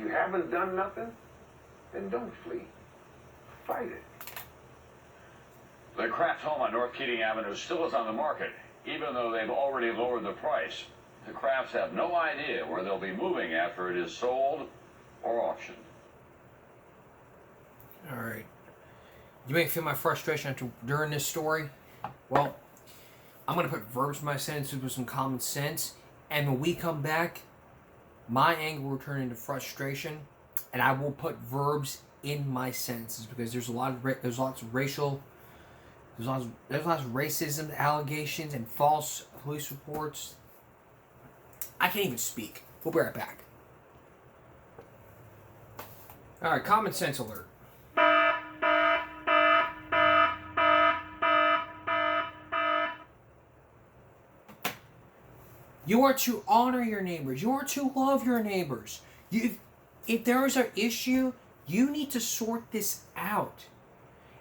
haven't done nothing, then don't flee. Fight it. The Kraft home on North Keating Avenue still is on the market, even though they've already lowered the price. The Krafts have no idea where they'll be moving after it is sold or auctioned. All right. You may feel my frustration during this story. Well, I'm going to put verbs in my sentences with some common sense. And when we come back, my anger will turn into frustration. And I will put verbs in my sentences because there's lots of racial... There's lots of racism allegations and false police reports. I can't even speak. We'll be right back. Alright, common sense alert. You are to honor your neighbors. You are to love your neighbors. If there is an issue, you need to sort this out.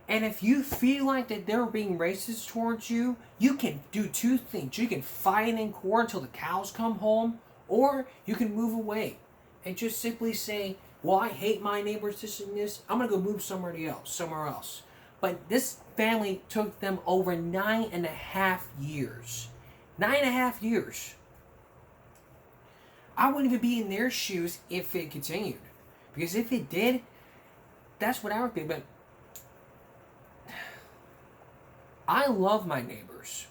And if you feel like that they're being racist towards you, you can do two things. You can fight in court until the cows come home, or you can move away and just simply say, well, I hate my neighbors, this and this. I'm going to go move somewhere else. But this family took them over 9.5 years. 9.5 years. I wouldn't even be in their shoes if it continued. Because if it did, that's what I would be. But I love my neighbors.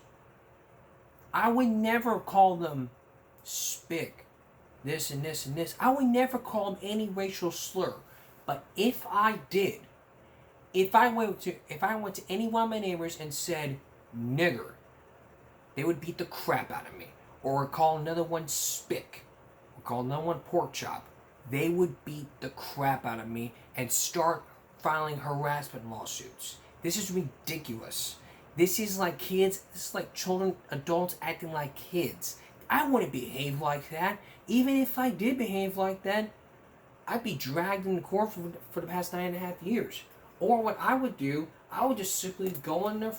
I would never call them spick, this and this and this. I would never call them any racial slur. But if I did, if I went to any one of my neighbors and said nigger, they would beat the crap out of me. Or call another one spick. Or call another one pork chop. They would beat the crap out of me and start filing harassment lawsuits. This is ridiculous. This is like kids, this is like children, adults acting like kids. I wouldn't behave like that. Even if I did behave like that, I'd be dragged in court for the past 9.5 years. Or what I would do, I would just simply go on their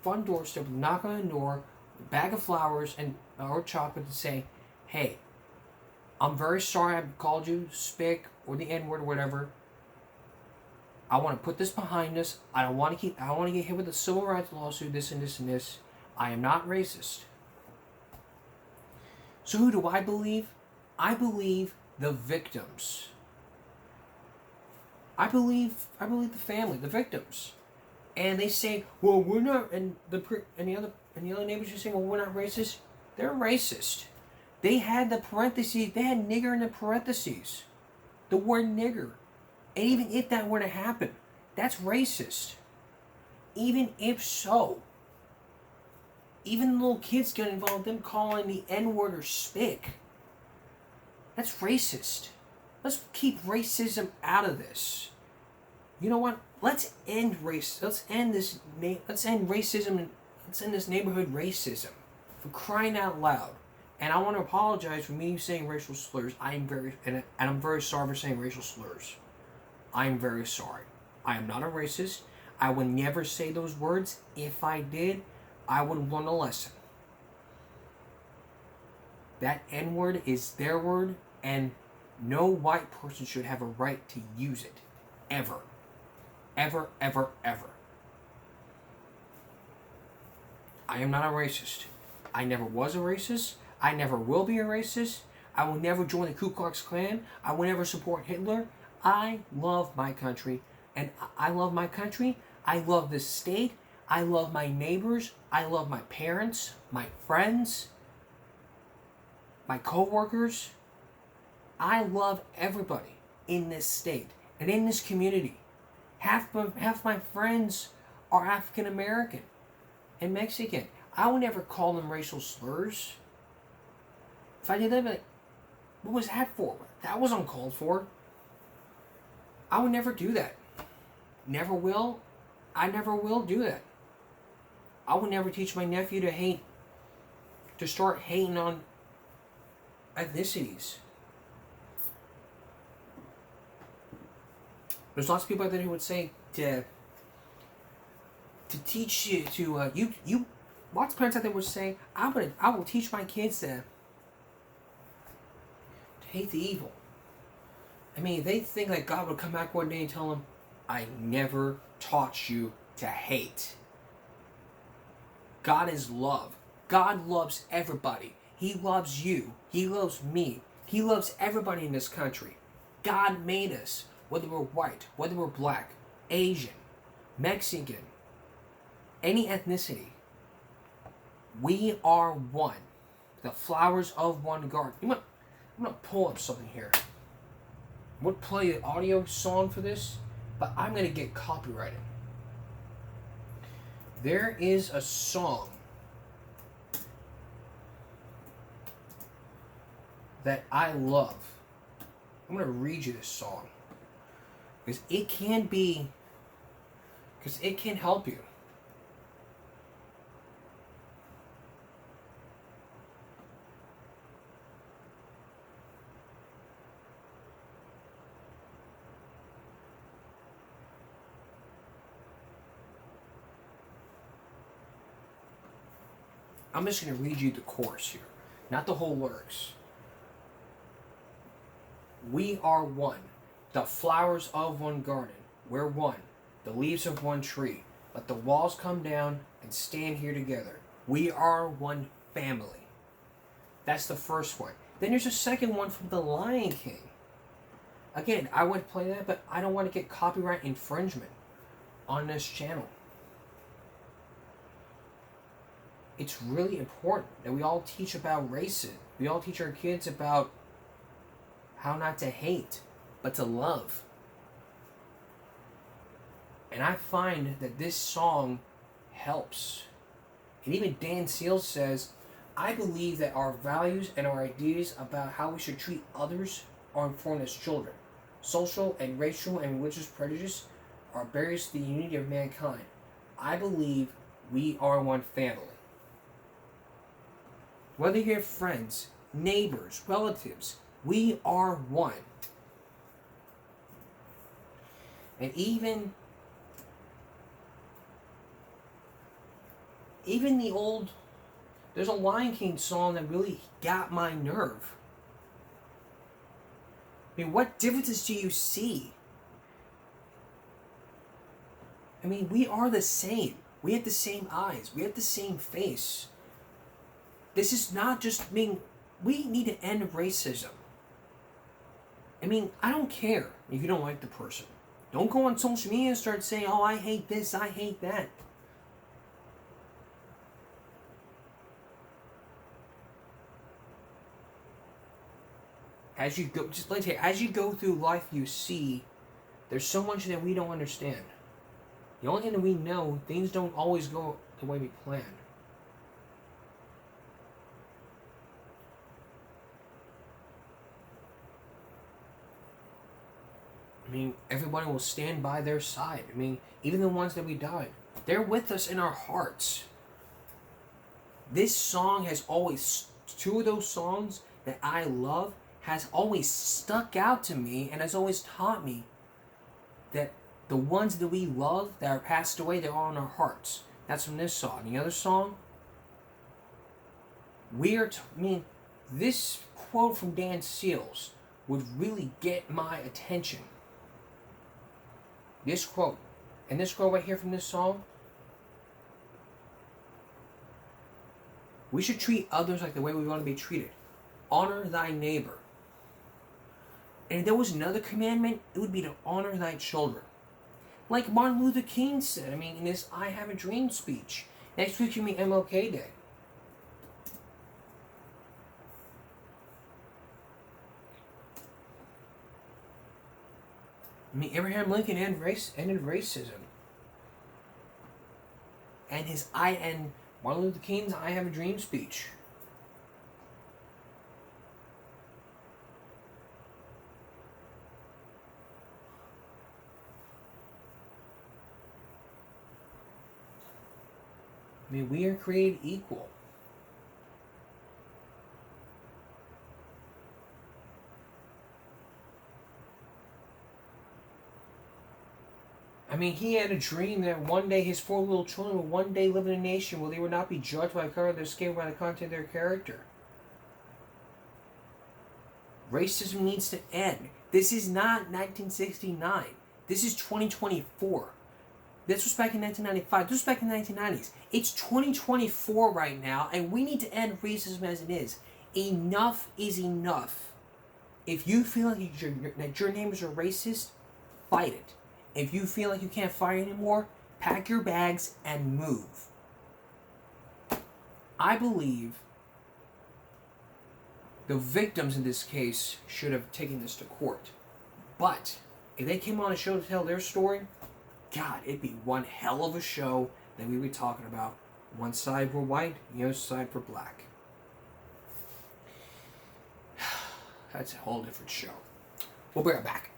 front doorstep, knock on the door, a bag of flowers or chocolate and say, hey, I'm very sorry I called you spick or the N-word or whatever. I want to put this behind us. I don't want to get hit with a civil rights lawsuit, this and this and this. I am not racist. So who do I believe? I believe the victims. I believe the family, the victims. And they say, well, we're not, and the other neighbors are saying, well, we're not racist. They're racist. They had the parentheses, they had nigger in the parentheses. The word nigger. And even if that were to happen, that's racist. Even if so. Even the little kids get involved in them calling the N-word or spick. That's racist. Let's keep racism out of this. You know what? Let's end race. Let's end racism. Let's end this neighborhood racism. For crying out loud. And I want to apologize for me saying racial slurs. I'm very sorry for saying racial slurs. I'm very sorry. I am not a racist. I would never say those words. If I did, I would learn a lesson. That N-word is their word, and no white person should have a right to use it. Ever. Ever, ever, ever. I am not a racist. I never was a racist. I never will be a racist. I will never join the Ku Klux Klan. I will never support Hitler. I love my country, and I love my country. I love this state. I love my neighbors. I love my parents, my friends, my co-workers. I love everybody in this state and in this community. Half my friends are African American and Mexican. I would never call them racial slurs. If I did that, I'd be like, what was that for? That was uncalled for. I would never do that. Never will. I never will do that. I would never teach my nephew to start hating on ethnicities. There's lots of people out there who would say to teach you to lots of parents out there would say, I will teach my kids to hate the evil. I mean, they think like God would come back one day and tell them, I never taught you to hate. God is love. God loves everybody. He loves you. He loves me. He loves everybody in this country. God made us, whether we're white, whether we're black, Asian, Mexican, any ethnicity. We are one. The flowers of one garden. I'm going to pull up something here. I would play an audio song for this, but I'm going to get copyrighted. There is a song that I love. I'm going to read you this song. Because it can help you. I'm just going to read you the chorus here, not the whole lyrics. We are one, the flowers of one garden. We're one, the leaves of one tree. Let the walls come down and stand here together. We are one family. That's the first one. Then there's a second one from The Lion King. Again, I would play that, but I don't want to get copyright infringement on this channel. It's really important that we all teach about racism. We all teach our kids about how not to hate, but to love. And I find that this song helps. And even Dan Seals says, I believe that our values and our ideas about how we should treat others are informed as children. Social and racial and religious prejudice are barriers to the unity of mankind. I believe we are one family. Whether you're friends, neighbors, relatives, we are one. And even the old, there's a Lion King song that really got my nerve. I mean, what differences do you see? I mean, we are the same. We have the same eyes. We have the same face. This is not just, I mean, we need to end racism. I mean, I don't care if you don't like the person. Don't go on social media and start saying, oh, I hate this, I hate that. As you go, just like I say, as you go through life, you see there's so much that we don't understand. The only thing that we know, things don't always go the way we planned. I mean, everybody will stand by their side. I mean, even the ones that we died, they're with us in our hearts. This song has always, two of those songs that I love, has always stuck out to me and has always taught me that the ones that we love that are passed away, they're all in our hearts. That's from this song. The other song, this quote from Dan Seals would really get my attention. This quote, and this quote right here from this song, we should treat others like the way we want to be treated. Honor thy neighbor. And if there was another commandment, it would be to honor thy children. Like Martin Luther King said, I mean, in this I Have a Dream speech. Next week's going to be MLK Day. I mean, Abraham Lincoln ended racism. And Martin Luther King's I Have a Dream speech. I mean, we are created equal. I mean, he had a dream that one day his 4 little children would one day live in a nation where they would not be judged by the color of their skin, by the content of their character. Racism needs to end. This is not 1969. This is 2024. This was back in 1995. This was back in the 1990s. It's 2024 right now, and we need to end racism as it is. Enough is enough. If you feel like that your neighbors are racist, fight it. If you feel like you can't fight anymore, pack your bags and move. I believe the victims in this case should have taken this to court. But if they came on a show to tell their story, God, it'd be one hell of a show that we would be talking about. One side for white, the other side for black. That's a whole different show. We'll bring it back.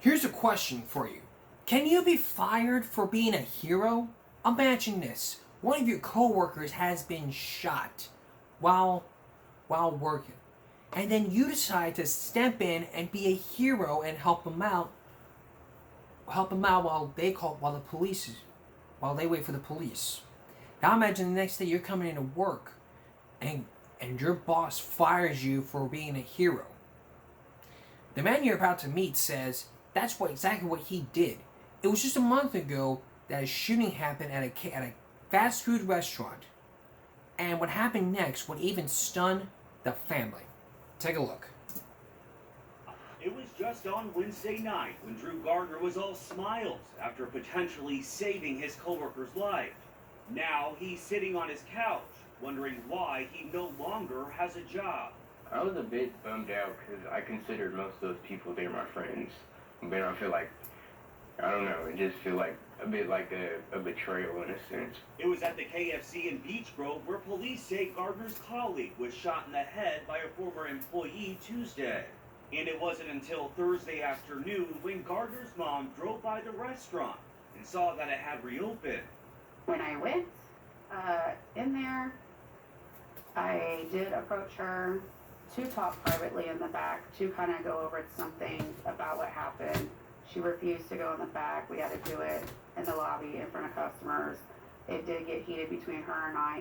Here's a question for you. Can you be fired for being a hero? Imagine this. One of your coworkers has been shot while working. And then you decide to step in and be a hero and help them out while they wait for the police. Now imagine the next day you're coming into work and your boss fires you for being a hero. The man you're about to meet says that's exactly what he did. It was just a month ago that a shooting happened at a fast food restaurant. And what happened next would even stun the family. Take a look. It was just on Wednesday night when Drew Gardner was all smiles after potentially saving his coworker's life. Now he's sitting on his couch, wondering why he no longer has a job. I was a bit bummed out because I considered most of those people there my friends. But I feel like, I don't know, it just feel like a bit like a betrayal in a sense. It was at the KFC in Beach Grove where police say Gardner's colleague was shot in the head by a former employee Tuesday. And it wasn't until Thursday afternoon when Gardner's mom drove by the restaurant and saw that it had reopened. When I went in there, I did approach her to talk privately in the back to kind of go over something about what happened. She refused to go in the back. We had to do it in the lobby in front of customers. It did get heated between her and I.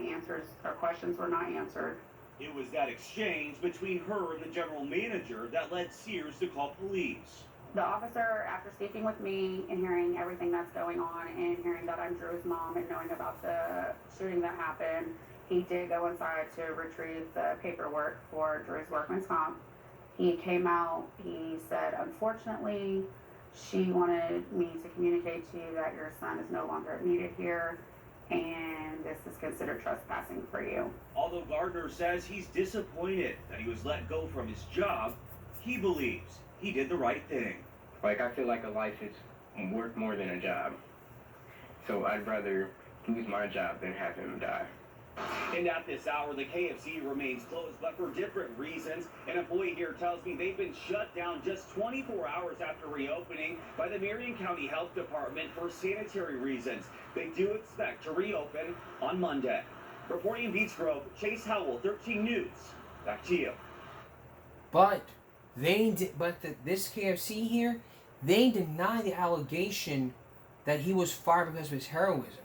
Questions were not answered. It was that exchange between her and the general manager that led Sears to call police. The officer, after speaking with me and hearing everything that's going on and hearing that I'm Drew's mom and knowing about the shooting that happened, he did go inside to retrieve the paperwork for Drew's workman's comp. He came out, he said, unfortunately, she wanted me to communicate to you that your son is no longer needed here, and this is considered trespassing for you. Although Gardner says he's disappointed that he was let go from his job, he believes he did the right thing. Like, I feel like a life is worth more than a job. So I'd rather lose my job than have him die. And at this hour, the KFC remains closed, but for different reasons. An employee here tells me they've been shut down just 24 hours after reopening by the Marion County Health Department for sanitary reasons. They do expect to reopen on Monday. Reporting in Beach Grove, Chase Howell, 13 News. Back to you. But this KFC here, they deny the allegation that he was fired because of his heroism.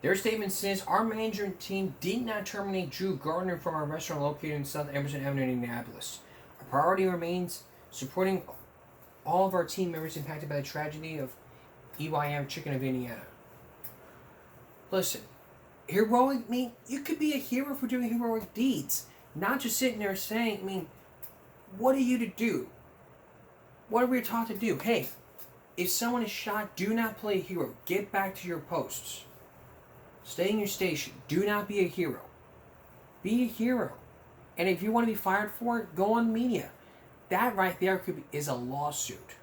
Their statement says, our management team did not terminate Drew Gardner from our restaurant located in South Emerson Avenue in Indianapolis. Our priority remains supporting all of our team members impacted by the tragedy of EYM Chicken of Indiana. Listen, you could be a hero for doing heroic deeds. Not just sitting there saying, what are you to do? What are we taught to do? Hey, if someone is shot, do not play a hero. Get back to your posts. Stay in your station. Do not be a hero. Be a hero. And if you want to be fired for it, go on media. That right there is a lawsuit.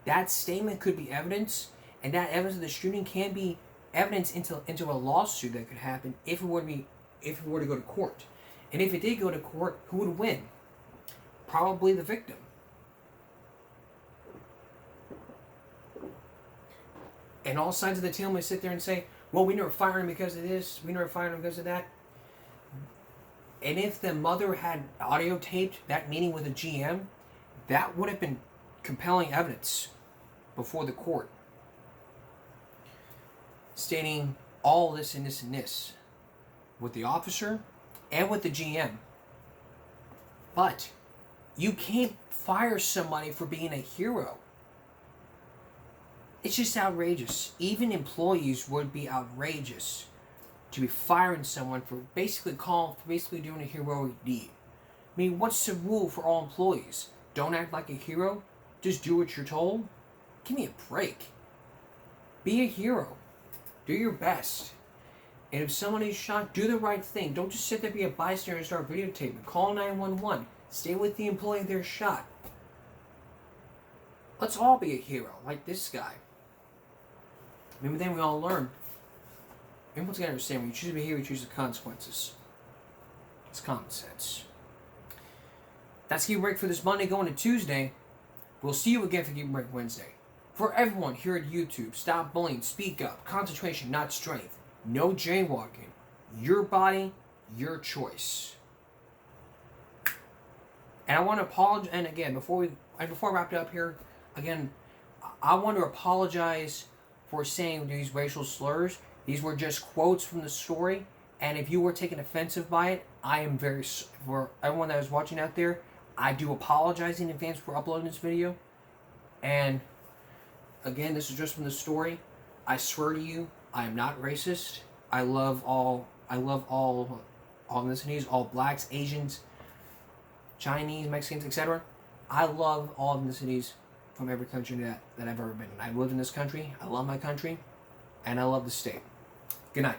That statement could be evidence, and that evidence of the shooting can be evidence into a lawsuit that could happen if it were to go to court. And if it did go to court, who would win? Probably the victim. And all sides of the tale may sit there and say, well, we never fired him because of this, we never fired him because of that. And if the mother had audio taped that meeting with the GM, that would have been compelling evidence before the court, stating all this and this and this with the officer and with the GM. But you can't fire somebody for being a hero. It's just outrageous. Even employees would be outrageous to be firing someone for basically doing a heroic deed. What's the rule for all employees? Don't act like a hero? Just do what you're told? Give me a break. Be a hero. Do your best. And if someone is shot, do the right thing. Don't just sit there, be a bystander and start videotaping. Call 911. Stay with the employee they're shot. Let's all be a hero, like this guy. Then we all learn. Everyone's got to understand, when you choose to be a hero, you choose the consequences. It's common sense. That's Geek Break for this Monday going to Tuesday. We'll see you again for Geek Break Wednesday. For everyone here at YouTube, stop bullying, speak up, concentration, not strength. No jaywalking. Your body, your choice. And I want to apologize, and again, before I wrap it up here, again, I want to apologize for saying these racial slurs. These were just quotes from the story, and if you were taken offensive by it, I am for everyone that was watching out there, I do apologize in advance for uploading this video. And again, this is just from the story. I swear to you, I am not racist. I love all ethnicities, all blacks, Asians, Chinese, Mexicans, etc. I love all ethnicities from every country that I've ever been in. I've lived in this country. I love my country, and I love the state. Good night.